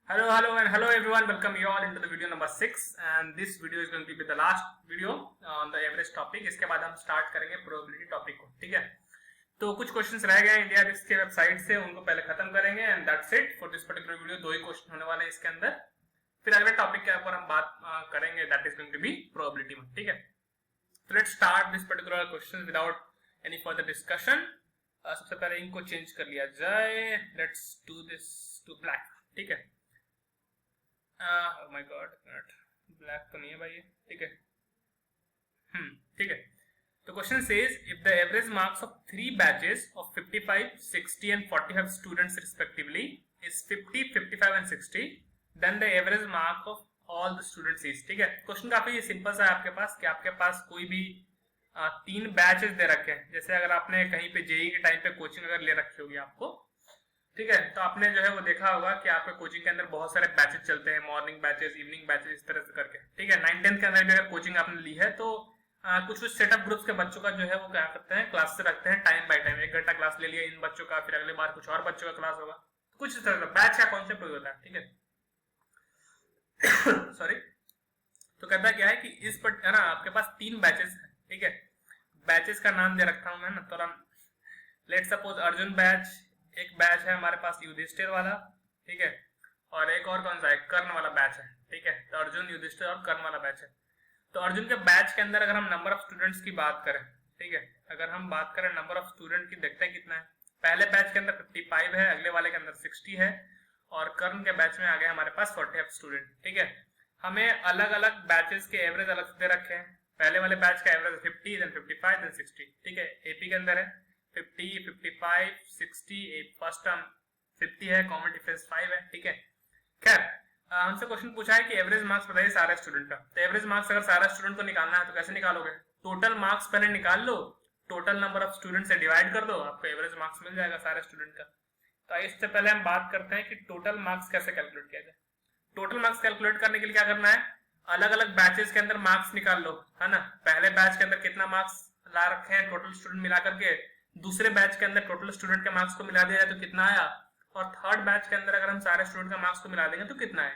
Hello everyone. Welcome you all into the video number 6 and this video is going to be the last video on the average topic. इसके बाद हम start करेंगे probability topic को, ठीक है। तो कुछ क्वेश्चंस रह गए इंडिया बिक्स के वेबसाइट से, उनको पहले खत्म करेंगे and that's it for this particular video. 2 he question होने वाले हैं इसके अंदर, फिर अगले टॉपिक के ऊपर हम बात करेंगे that is going to be probability में, ठीक है। तो let's start this particular question without any further discussion. सबसे पहले इनको चेंज कर लिया जाए, let's do this to black, ठीक है। माय गॉड, ब्लैक तो नहीं है भाई ये, ठीक है। ठीक है। तो question says if the average marks of 3 batches of 55, 60 and 45 students respectively is 50, 55 and 60, then the average mark of all the students is, ठीक है। क्वेश्चन काफी सिंपल सा है आपके पास कि आपके पास कोई भी 3 बैचेस दे रखे हैं। जैसे अगर आपने कहीं पे जेई के टाइम पे कोचिंग अगर ले रखी होगी आपको, ठीक है, तो आपने जो है वो देखा होगा कि आपके कोचिंग के अंदर बहुत सारे बैचेस चलते हैं, मॉर्निंग बैचेस, इवनिंग बैचेस, इस तरह से करके, ठीक है। 9-10 के अंदर भी अगर कोचिंग आपने ली है तो कुछ सेटअप ग्रुप्स के बच्चों का जो है वो क्या करते हैं, क्लास से रखते हैं टाइम बाय टाइम। 1 घंटा क्लास ले लिया इन बच्चों का, फिर अगले बार कुछ और बच्चों का क्लास होगा, कुछ इस तरह का बैच का कॉन्सेप्ट होता है, ठीक है। सॉरी। तो कहता क्या है कि इस पर है ना आपके पास 3 बैचेस है, ठीक है। बैचेस का नाम दे रखा हूं मैं ना, तो लेट सपोज अर्जुन बैच, एक बैच है हमारे पास युधिष्ठिर वाला, ठीक है, और एक और कौन सा है, कर्ण वाला बैच है, ठीक है। तो अर्जुन, युधिष्ठिर और कर्ण वाला बैच है। तो अर्जुन के बैच के अंदर अगर हम नंबर ऑफ स्टूडेंट्स की बात करें, ठीक है, अगर हम बात करें नंबर ऑफ स्टूडेंट की, देखते हैं कितना है। पहले बैच के अंदर 55 है, अगले वाले के अंदर 60 है, और कर्ण के बैच में आ गए हमारे पास 45 स्टूडेंट, ठीक है। हमें अलग अलग बैचेस के एवरेज अलग से दे रखे हैं। पहले वाले बैच का एवरेज 50, देन 55, देन 60, ठीक है। एपी के अंदर है 50, 55, 60, फर्स्ट टर्म 50 है, कॉमन डिफरेंस 5 है, ठीक है। खैर, हमसे क्वेश्चन पूछा है कि एवरेज मार्क्स बताइए सारे स्टूडेंट का। तो एवरेज मार्क्स अगर सारा स्टूडेंट को निकालना है तो कैसे निकालोगे? टोटल मार्क्स पहले निकाल लो, टोटल नंबर ऑफ स्टूडेंट से डिवाइड कर दो, आपको एवरेज मार्क्स मिल जाएगा सारे स्टूडेंट का। तो इससे पहले हम बात करते हैं कि टोटल मार्क्स कैसे कैलकुलेट किया जाए। टोटल मार्क्स कैलकुलेट करने के लिए क्या करना है, अलग अलग बैचेस के अंदर मार्क्स निकाल लो, है ना। पहले बैच के अंदर कितना मार्क्स ला रखे हैं टोटल स्टूडेंट मिला करके, दूसरे बैच के अंदर टोटल स्टूडेंट के मार्क्स को मिला दिया जाए तो कितना आया, और थर्ड बैच के अंदर अगर हम सारे स्टूडेंट का मार्क्स को मिला देंगे तो कितना है।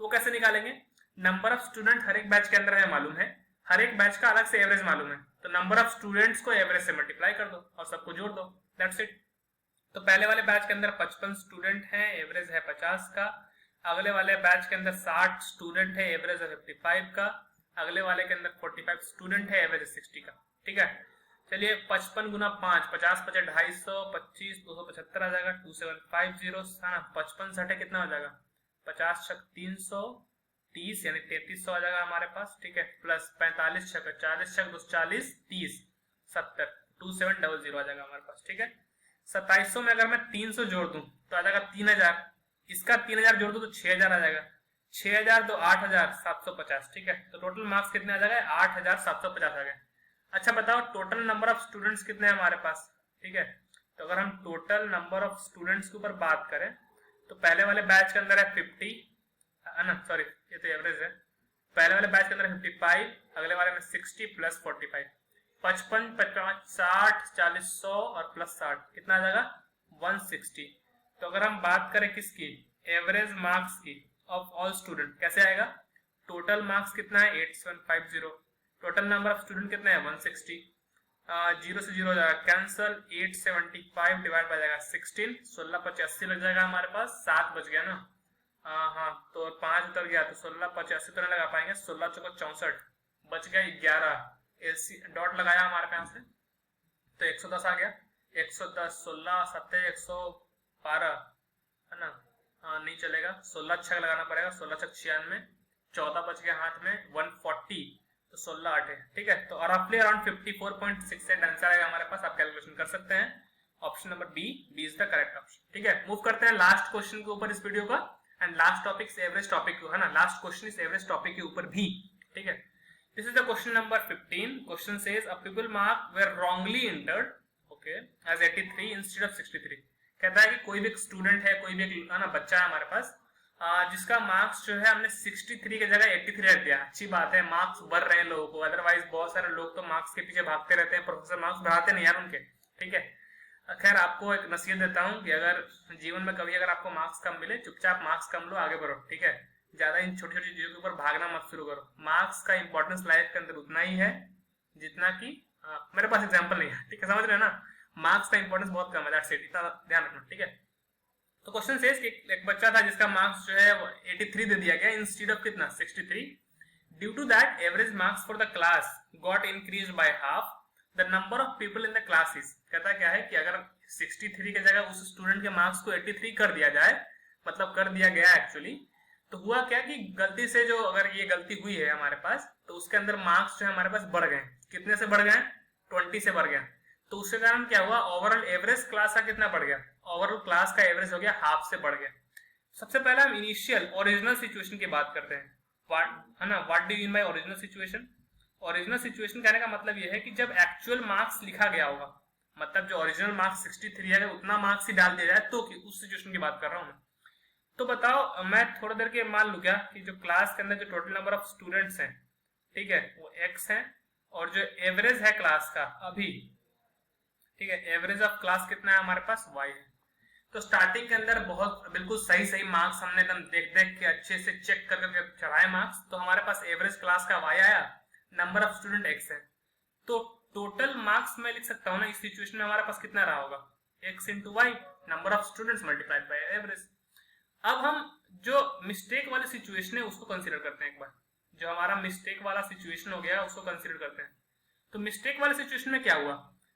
वो कैसे निकालेंगे? नंबर ऑफ स्टूडेंट हर एक बैच के अंदर है मालूम है, हर एक बैच का अलग से एवरेज मालूम है, तो नंबर ऑफ स्टूडेंट्स को एवरेज से मल्टीप्लाई कर दो और सबको जोड़ दो, दैट्स इट। तो पहले वाले बैच के अंदर 55 स्टूडेंट हैं, एवरेज है 50 का। अगले वाले बैच के अंदर 60 स्टूडेंट है, एवरेज है 55 का। अगले वाले के अंदर 45 स्टूडेंट है, एवरेज है 60 का, ठीक है। चलिए 55 गुना 5, 50 50 250, 25 275 आ जाएगा, 2750 है ना। 55 60 कितना हो जाएगा, 50 छक 330 यानी 3300 आ जाएगा हमारे पास, ठीक है। प्लस 45 छक 40 छक 240 30 70 2700 आ जाएगा हमारे पास, ठीक है। 2700 में अगर मैं 300 जोड़ दूं तो आ जाएगा 3000, इसका 3000 जोड़ दूं तो 6000 आ जाएगा, 6000 तो 8750, ठीक है। तो टोटल मार्क्स कितने आ जाएगा, 8750 आ गए। अच्छा बताओ टोटल नंबर ऑफ स्टूडेंट्स कितने हैं हमारे पास, ठीक है। तो अगर हम टोटल नंबर ऑफ स्टूडेंट्स के ऊपर बात करें तो पहले वाले बैच के अंदर है 50, है ना, सॉरी ये तो एवरेज है। पहले वाले बैच के अंदर 55, अगले वाले में 60 प्लस 45, 55 50 60 40 100 और प्लस 60 कितना आ जाएगा 160। तो अगर हम बात करें किसकी, एवरेज मार्क्स की ऑफ ऑल स्टूडेंट, कैसे आएगा, टोटल मार्क्स कितना है 8750, टोटल नंबर ऑफ स्टूडेंट कितना है 160, 0 से 0 हो जाएगा कैंसल, 875 डिवाइड बाय जाएगा 16, 1685 लग जाएगा हमारे पास, 7 बच गया ना। हाँ तो 5 उतर गया तो 1685 तो नहीं लगा पाएंगे, 16 चौको 64 बच गया 11, डॉट लगाया हमारे पास से तो 110 आ गया, 110 16 70 112 है ना। नहीं चलेगा, 16 छक लगाना पड़ेगा, 16 छक 96, 14 बच गया हाथ में 140, तो 16 8 है, ठीक है। तो रफली अराउंड 54.68 आंसर आएगा हमारे पास, आप कैलकुलेशन कर सकते हैं। Option number B is the correct option, ठीक है। मूव करते हैं लास्ट क्वेश्चन के ऊपर इस वीडियो का, एंड लास्ट टॉपिक से एवरेज टॉपिक है ना, लास्ट क्वेश्चन इस एवरेज टॉपिक के ऊपर भी, ठीक है। This is the question number 15। Question says a people mark were wrongly entered okay as 83 instead of 63। कहता है कि कोई भी स्टूडेंट है, कोई भी है ना बच्चा है हमारे पास, जिसका मार्क्स जो है हमने 63 की जगह 83 रख दिया। अच्छी बात है, मार्क्स बढ़ रहे हैं लोगों को, अदरवाइज बहुत सारे लोग तो मार्क्स के पीछे भागते रहते हैं, प्रोफेसर मार्क्स बढ़ाते नहीं यार उनके, ठीक है। खैर आपको एक नसीहत देता हूँ कि अगर जीवन में कभी अगर आपको मार्क्स कम मिले, चुपचाप मार्क्स कम लो, आगे बढ़ो, ठीक है। ज्यादा इन छोटी छोटी चीजों के ऊपर भागना मत शुरू करो। मार्क्स का इंपॉर्टेंस लाइफ के अंदर उतना ही है जितना कि मेरे पास एग्जाम्पल नहीं है, ठीक है, समझ रहे हैं ना। मार्क्स का इंपॉर्टेंस बहुत कम है, दैट्स इट, इतना ध्यान रखना, ठीक है। तो क्वेश्चन सेज कि एक बच्चा था जिसका मार्क्स जो है 83 दे दिया गया इंस्टेड ऑफ कितना 63। Due to that average marks for the class got increase by half the number of people in the class is. कहता क्या है कि अगर 63 की जगह उस स्टूडेंट के मार्क्स को 83 कर दिया जाए, मतलब कर दिया गया एक्चुअली, तो हुआ क्या कि गलती से जो अगर ये गलती हुई है हमारे पास, तो उसके अंदर मार्क्स जो है हमारे पास बढ़ गए। कितने से बढ़ गए? 20 से बढ़ गया। तो उसके कारण क्या हुआ, ओवरऑल एवरेज क्लास का कितना बढ़ गया, ओवरऑल क्लास का एवरेज हो गया हाफ से बढ़ गया। सबसे पहले हम इनिशियल ओरिजिनल सिचुएशन की बात करते हैं, है ना। What do you mean by original situation? Original situation कहने का मतलब यह है कि जब एक्चुअल मार्क्स लिखा गया होगा, मतलब जो ओरिजिनल मार्क्स 63 है उतना मार्क्स ही डाल दिया जाए, तो उस सिचुएशन की बात कर रहा हूं मैं। तो बताओ, मैं थोड़ी देर के मान लू क्या कि जो क्लास के अंदर जो टोटल नंबर ऑफ स्टूडेंट्स हैं, ठीक है, वो x है, और जो एवरेज है क्लास का अभी, ठीक है, एवरेज ऑफ क्लास कितना है हमारे पास, y है। तो स्टार्टिंग के अंदर बहुत बिल्कुल सही सही मार्क्स हमने एकदम देख देख के अच्छे से चेक कर करके चढ़ाए मार्क्स, तो हमारे पास एवरेज क्लास का y आया, नंबर ऑफ स्टूडेंट x है। तो टोटल मार्क्स मैं लिख सकता हूँ ना इस सिचुएशन में हमारे पास कितना रहा होगा, x into y, number of students multiplied by average. अब हम जो मिस्टेक वाली सिचुएशन है उसको कंसीडर करते हैं एक बार। जो हमारा मिस्टेक वाला सिचुएशन हो गया उसको कंसीडर करते हैं। तो मिस्टेक वाले सिचुएशन में क्या हुआ,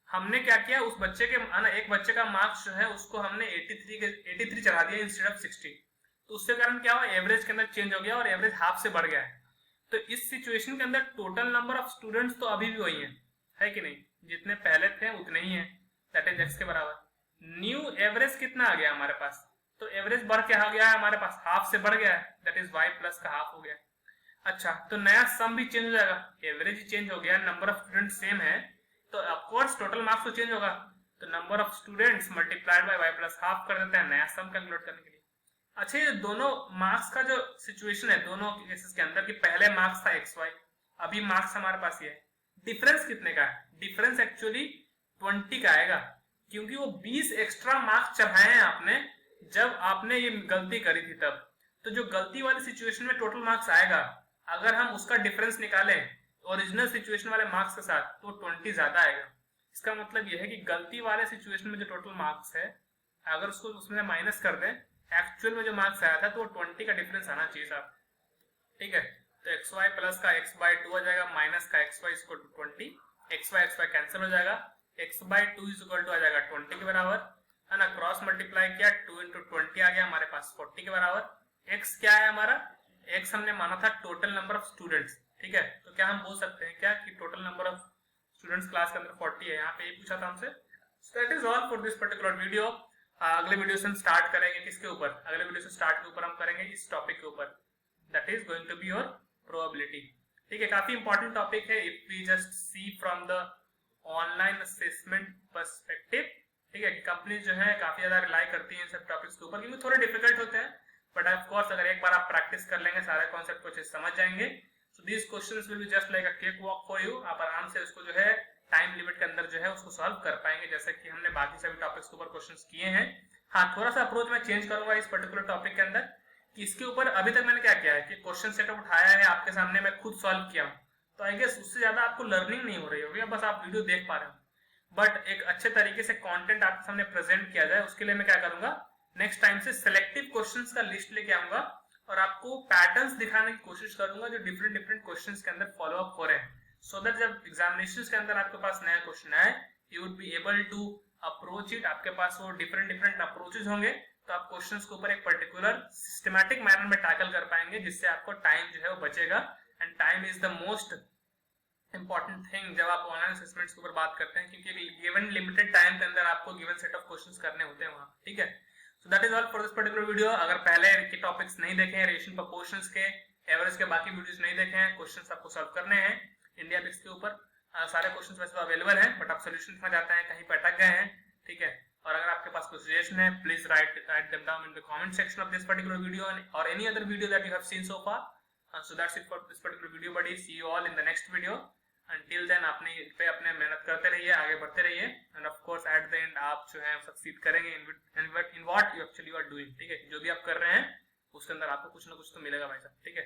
हमने क्या किया, उस बच्चे के एक बच्चे का मार्क्स जो है उसको हमने 83 चढ़ा दिया इंस्टेड ऑफ 60। तो उसके कारण क्या हुआ, एवरेज के अंदर चेंज हो गया और एवरेज हाफ से बढ़ गया है। तो इस सिचुएशन के अंदर टोटल नंबर ऑफ स्टूडेंट्स तो अभी भी वही है कि नहीं, जितने पहले थे उतने ही है, दैट इज x के बराबर। न्यू एवरेज कितना आ गया हमारे पास, तो एवरेज बढ़ के आ गया है हमारे पास, हाफ से बढ़ गया है, दैट इज y प्लस का हाफ हो गया। अच्छा, तो नया सम भी चेंज हो जाएगा, एवरेज चेंज हो गया, नंबर ऑफ स्टूडेंट सेम है, तो ऑफकोर्स टोटल मार्क्स तो चेंज होगा। तो number of students multiplied bye y plus half कर देते हैं नया सम कैलकुलेट करने के लिए। अच्छा, ये दोनों मार्क्स का जो सिचुएशन है दोनों केसेस के अंदर, कि पहले मार्क्स था xy, अभी मार्क्स हमारे पास ये है, डिफरेंस कितने का है, डिफरेंस एक्चुअली 20 का आएगा, क्योंकि वो 20 एक्स्ट्रा मार्क्स चढ़ाए हैं आपने जब आपने ये गलती करी थी तब। तो जो गलती वाली सिचुएशन में टोटल मार्क्स आएगा, अगर हम उसका डिफरेंस निकालें ओरिजिनल सिचुएशन वाले मार्क्स के साथ, तो 20 ज्यादा आएगा। इसका मतलब यह है कि गलती वाले सिचुएशन में जो टोटल मार्क्स है, अगर उसको उसमें माइनस कर दें, एक्चुअल में जो मार्क्स आया था, तो 20 का डिफरेंस आना चाहिए साहब, ठीक है। तो xy प्लस का x/2 हो जाएगा, माइनस का xy equal to 20, xy cancel हो जाएगा, x/2 इक्वल टू आ जाएगा 20 के बराबर, है ना। क्रॉस मल्टीप्लाई किया, 2 इंटू 20 आ गया हमारे पास 40 के बराबर। x क्या है हमारा, x हमने माना था टोटल नंबर ऑफ स्टूडेंट्स, ठीक है। तो क्या हम बोल सकते हैं क्या कि total number of students class के अंदर 40 है, यहाँ पे ये पूछा था हमसे। So that is all for this particular video. अगले वीडियो से हम स्टार्ट करेंगे किसके ऊपर, अगले वीडियो से स्टार्ट के ऊपर हम करेंगे इस टॉपिक के ऊपर, that is going to be your probability, ठीक है। काफी इंपॉर्टेंट टॉपिक है if we just see from the online assessment perspective, ठीक है। कंपनी जो है काफी ज्यादा रिलाई करती है इन सब टॉपिक्स के ऊपर, क्योंकि थोड़े डिफिकल्ट होते हैं, बट ऑफ कोर्स अगर एक बार आप प्रैक्टिस कर लेंगे, सारे कॉन्सेप्ट को अच्छे से समझ जाएंगे, so this questions will be just like a cake walk for you. आप आराम से उसको जो है टाइम लिमिट के अंदर जो है उसको सॉल्व कर पाएंगे, जैसे कि हमने बाकी सभी टॉपिक्स के ऊपर क्वेश्चंस किए हैं। हाँ, थोड़ा सा अप्रोच मैं चेंज करूंगा इस पर्टिकुलर टॉपिक के अंदर, कि इसके ऊपर अभी तक मैंने क्या किया है कि क्वेश्चन सेट उठाया है आपके सामने, मैं खुद सॉल्व किया हूँ, तो आई गेस उससे ज्यादा आपको लर्निंग नहीं हो रही होगी, बस आप वीडियो देख पा रहे हो। बट एक अच्छे तरीके से कंटेंट आपके सामने प्रेजेंट किया जाए, उसके लिए मैं क्या करूंगा, नेक्स्ट टाइम से सिलेक्टिव क्वेश्चंस का लिस्ट लेके आऊंगा और आपको पैटर्न्स दिखाने की कोशिश करूंगा जो डिफरेंट डिफरेंट क्वेश्चंस के अंदर फॉलो अप हो रहे हैं, सो दैट जब एग्जामिनेशंस के अंदर आपके पास नया क्वेश्चन आए, you would be able to approach it. आपके पास वो डिफरेंट डिफरेंट अप्रोचेस होंगे, तो आप क्वेश्चंस के ऊपर एक पर्टिकुलर सिस्टमैटिक मैनर में टैकल कर पाएंगे, जिससे आपको टाइम जो है वो बचेगा। And time is the most important thing जब आप ऑनलाइन असेसमेंट्स के ऊपर बात करते हैं, क्योंकि गिवन लिमिटेड टाइम के अंदर आपको गिवन सेट ऑफ क्वेश्चंस करने होते हैं वहां, ठीक है। So that is all for this particular video. अगर पहले के टॉपिक्स नहीं देखे हैं, रेशियो प्रोपोर्शंस के, एवरेज के बाकी वीडियोस नहीं देखे हैं, क्वेश्चंस आपको सॉल्व करने हैं इंडिया बिक्स के ऊपर, सारे क्वेश्चंस वैसे अवेलेबल हैं, बट आप सॉल्यूशन लिखना चाहते हैं, कहीं पे अटक गए हैं, ठीक है। और अगर आपके पास कोई सजेशन है, please write them down in the comment section of this particular video और any other video that you have seen so far. So that's it for this particular video, buddy. See you all in the next video. Until then अपने पे अपने मेहनत करते रहिए, आगे बढ़ते रहिए, and of course at the end आप जो है सक्सीड करेंगे in what you actually are doing. ठीक है, जो भी आप कर रहे हैं उसके अंदर आपको कुछ ना कुछ तो मिलेगा भाई साहब। ठीक है,